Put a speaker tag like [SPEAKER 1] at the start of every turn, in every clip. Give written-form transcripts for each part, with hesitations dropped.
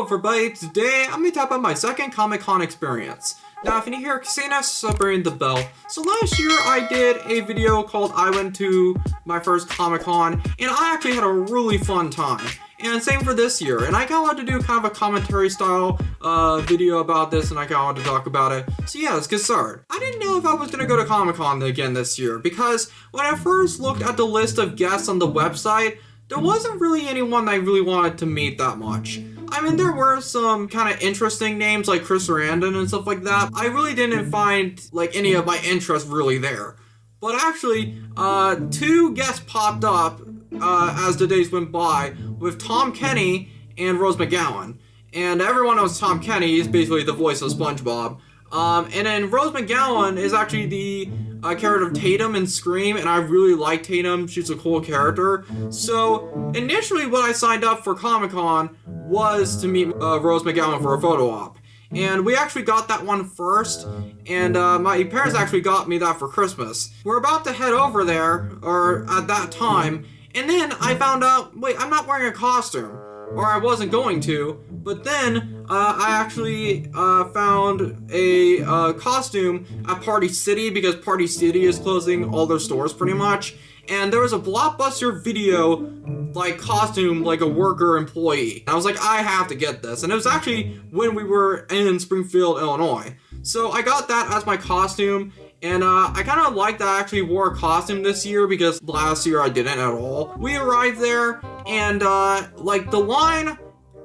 [SPEAKER 1] everybody, today I'm going to talk about my second ComicCon experience. Now if you need to hear Xenos, ring the bell. So last year I did a video called I went to my first ComicCon, and I actually had a really fun time. And same for this year, and I kinda wanted to do kind of a commentary style video about this, and I kinda wanted to talk about it. So yeah, let's get started. I didn't know if I was gonna go to Comic-Con again this year, because when I first looked at the list of guests on the website, there wasn't really anyone I really wanted to meet that much. I mean, there were some kind of interesting names like Chris Sarandon and stuff like that. I really didn't find like any of my interest really there. But actually, two guests popped up as the days went by with Tom Kenny and Rose McGowan. And everyone knows Tom Kenny is basically the voice of SpongeBob. And then Rose McGowan is actually the character of Tatum in Scream, and I really like Tatum. She's a cool character. So initially when I signed up for Comic-Con was to meet Rose McGowan for a photo op. And we actually got that one first, and my parents actually got me that for Christmas. We're about to head over there, or at that time, and then I found out, wait, I'm not wearing a costume. Or I wasn't going to, but then I actually found a costume at Party City, because Party City is closing all their stores pretty much, and there was a Blockbuster Video like costume, like a worker employee. And I was like, I have to get this, and it was actually when we were in Springfield, Illinois. So I got that as my costume, and I kind of like that I actually wore a costume this year, because last year I didn't at all. We arrived there, and like the line,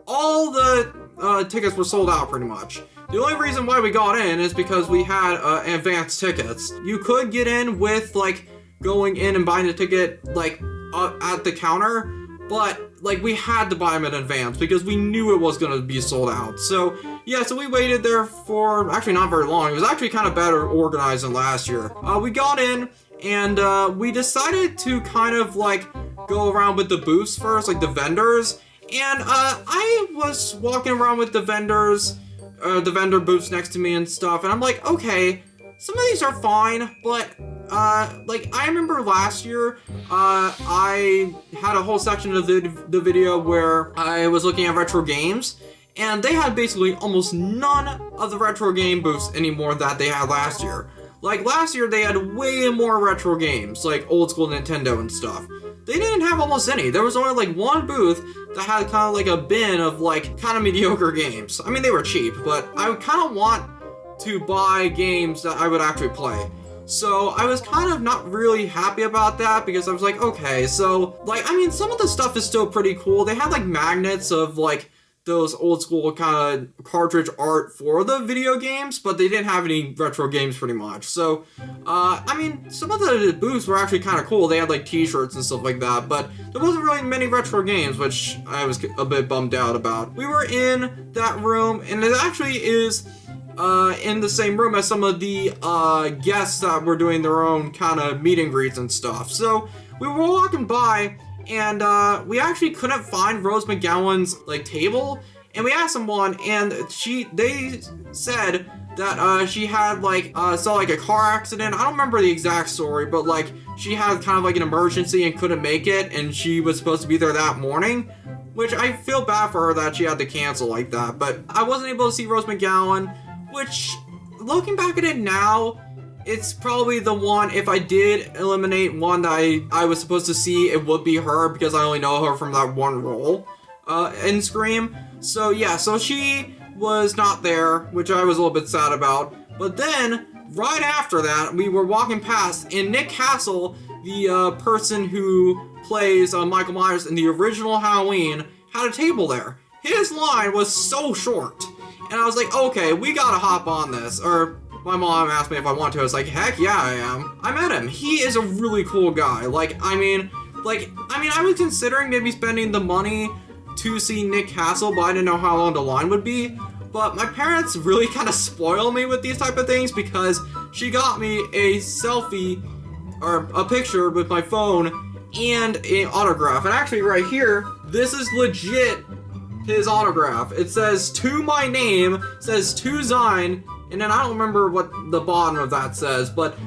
[SPEAKER 1] all the tickets were sold out pretty much. The only reason why we got in is because we had advanced tickets. You could get in with like going in and buying the ticket like at the counter, but like we had to buy them in advance because we knew it was going to be sold out. So yeah, so we waited there for actually not very long. It was actually kind of better organized than last year. We got in, and we decided to kind of like go around with the booths first, like the vendors. And I was walking around with the vendors, the vendor booths next to me and stuff, and I'm like, okay, some of these are fine, but like I remember last year, I had a whole section of the video where I was looking at retro games, and they had basically almost none of the retro game booths anymore that they had last year. Like last year they had way more retro games, like old school Nintendo and stuff. They didn't have almost any. There was only like one booth that had kind of like a bin of like kind of mediocre games. I mean, they were cheap, but I would kind of want to buy games that I would actually play. So I was kind of not really happy about that, because I was like, okay, so like, I mean, some of the stuff is still pretty cool. They had like magnets of like those old school kind of cartridge art for the video games, but they didn't have any retro games pretty much. So, I mean, some of the booths were actually kind of cool. They had like t-shirts and stuff like that, but there wasn't really many retro games, which I was a bit bummed out about. We were in that room, and it actually is in the same room as some of the guests that were doing their own kind of meet and greets and stuff. So we were walking by, and we actually couldn't find Rose McGowan's like table, and we asked someone, and they said that she had like saw like a car accident. I don't remember the exact story, but like she had kind of like an emergency and couldn't make it, and she was supposed to be there that morning, which I feel bad for her that she had to cancel like that. But I wasn't able to see Rose McGowan, which, looking back at it now, it's probably the one, if I did eliminate one that I was supposed to see, it would be her, because I only know her from that one role in Scream. So yeah, so she was not there, which I was a little bit sad about. But then, right after that, we were walking past, and Nick Castle, the person who plays Michael Myers in the original Halloween, had a table there. His line was so short. And I was like, okay, we gotta hop on this. Or my mom asked me if I want to. I was like, heck yeah, I am. I met him. He is a really cool guy. I mean, I was considering maybe spending the money to see Nick Castle, but I didn't know how long the line would be. But my parents really kind of spoil me with these type of things, because she got me a selfie, or a picture with my phone, and an autograph. And actually right here, this is legit his autograph. It says to my name, says to Zine, and then I don't remember what the bottom of that says, but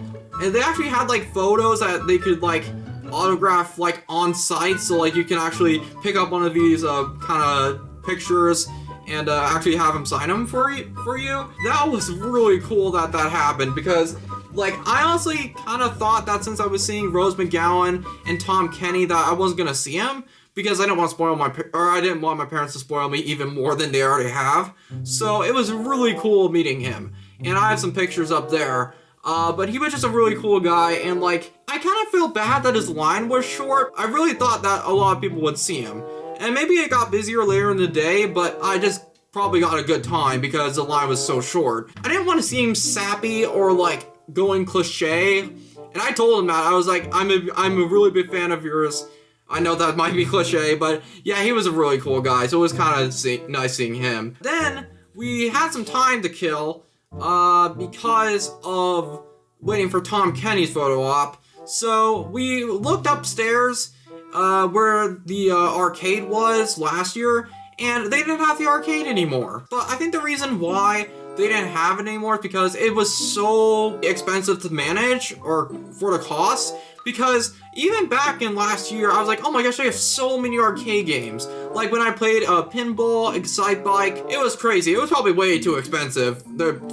[SPEAKER 1] and they actually had like photos that they could like autograph like on site, so like you can actually pick up one of these kind of pictures and actually have him sign them for you. That was really cool that happened, because like I honestly kind of thought that since I was seeing Rose McGowan and Tom Kenny that I wasn't gonna see him, because I didn't want to spoil I didn't want my parents to spoil me even more than they already have. So it was really cool meeting him, and I have some pictures up there. But he was just a really cool guy, and like I kind of feel bad that his line was short. I really thought that a lot of people would see him, and maybe it got busier later in the day, but I just probably got a good time because the line was so short. I didn't want to see him sappy or like going cliche, and I told him that. I was like, I'm a really big fan of yours. I know that might be cliche, but yeah, he was a really cool guy, so it was kind of nice seeing him. Then we had some time to kill because of waiting for Tom Kenny's photo op. So we looked upstairs where the arcade was last year, and they didn't have the arcade anymore. But I think the reason why they didn't have it anymore is because it was so expensive to manage, or for the cost. Because even back in last year, I was like, oh my gosh, they have so many arcade games. Like when I played Pinball, Excite Bike, it was crazy. It was probably way too expensive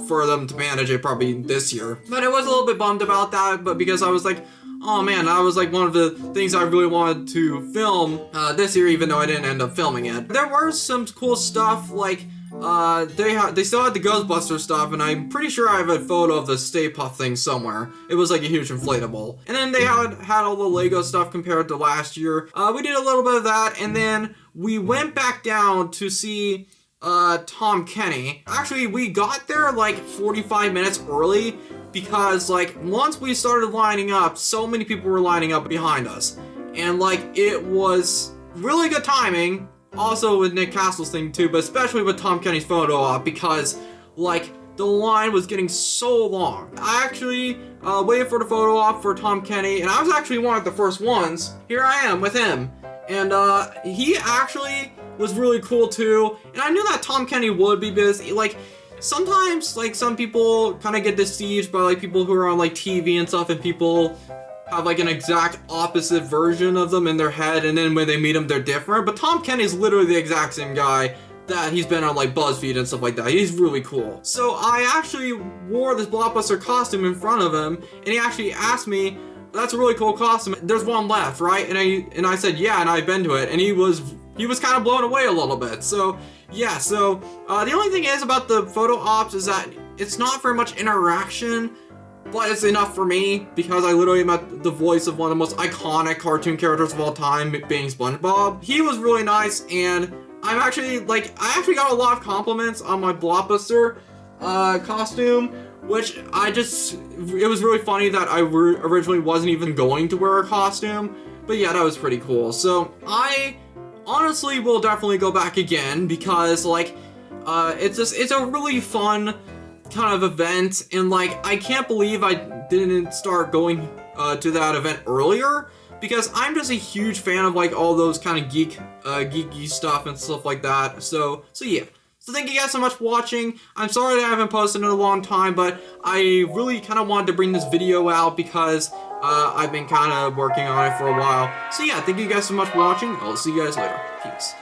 [SPEAKER 1] for them to manage it probably this year. But I was a little bit bummed about that, but because I was like, oh man, that was like one of the things I really wanted to film this year, even though I didn't end up filming it. There were some cool stuff, like they still had the Ghostbuster stuff, and I'm pretty sure I have a photo of the Stay Puft thing somewhere. It was like a huge inflatable. And then they had all the Lego stuff compared to last year. We did a little bit of that, and then we went back down to see Tom Kenny. Actually, we got there like 45 minutes early because like once we started lining up, so many people were lining up behind us. And like it was really good timing. Also with Nick Castle's thing too, but especially with Tom Kenny's photo op, because like the line was getting so long. I actually waited for the photo op for Tom Kenny, and I was actually one of the first ones. Here I am with him, and he actually was really cool too. And I knew that Tom Kenny would be busy. Like sometimes, like some people kind of get deceived by like people who are on like TV and stuff, and people have like an exact opposite version of them in their head, and then when they meet them they're different. But Tom Kenny's literally the exact same guy that he's been on like BuzzFeed and stuff like that. He's really cool. So I actually wore this Blockbuster costume in front of him, and he actually asked me, that's a really cool costume, there's one left, right? And I said yeah, and I've been to it, and he was kind of blown away a little bit. So yeah, so the only thing is about the photo ops is that it's not very much interaction, but it's enough for me because I literally met the voice of one of the most iconic cartoon characters of all time, being SpongeBob. He was really nice, and I actually got a lot of compliments on my Blockbuster costume, which it was really funny that I originally wasn't even going to wear a costume, but yeah, that was pretty cool. So I honestly will definitely go back again because like it's a really fun kind of event, and like I can't believe I didn't start going to that event earlier, because I'm just a huge fan of like all those kind of geeky stuff and stuff like that. So yeah. So thank you guys so much for watching. I'm sorry that I haven't posted in a long time, but I really kind of wanted to bring this video out because I've been kind of working on it for a while. So yeah, thank you guys so much for watching. I'll see you guys later. Peace.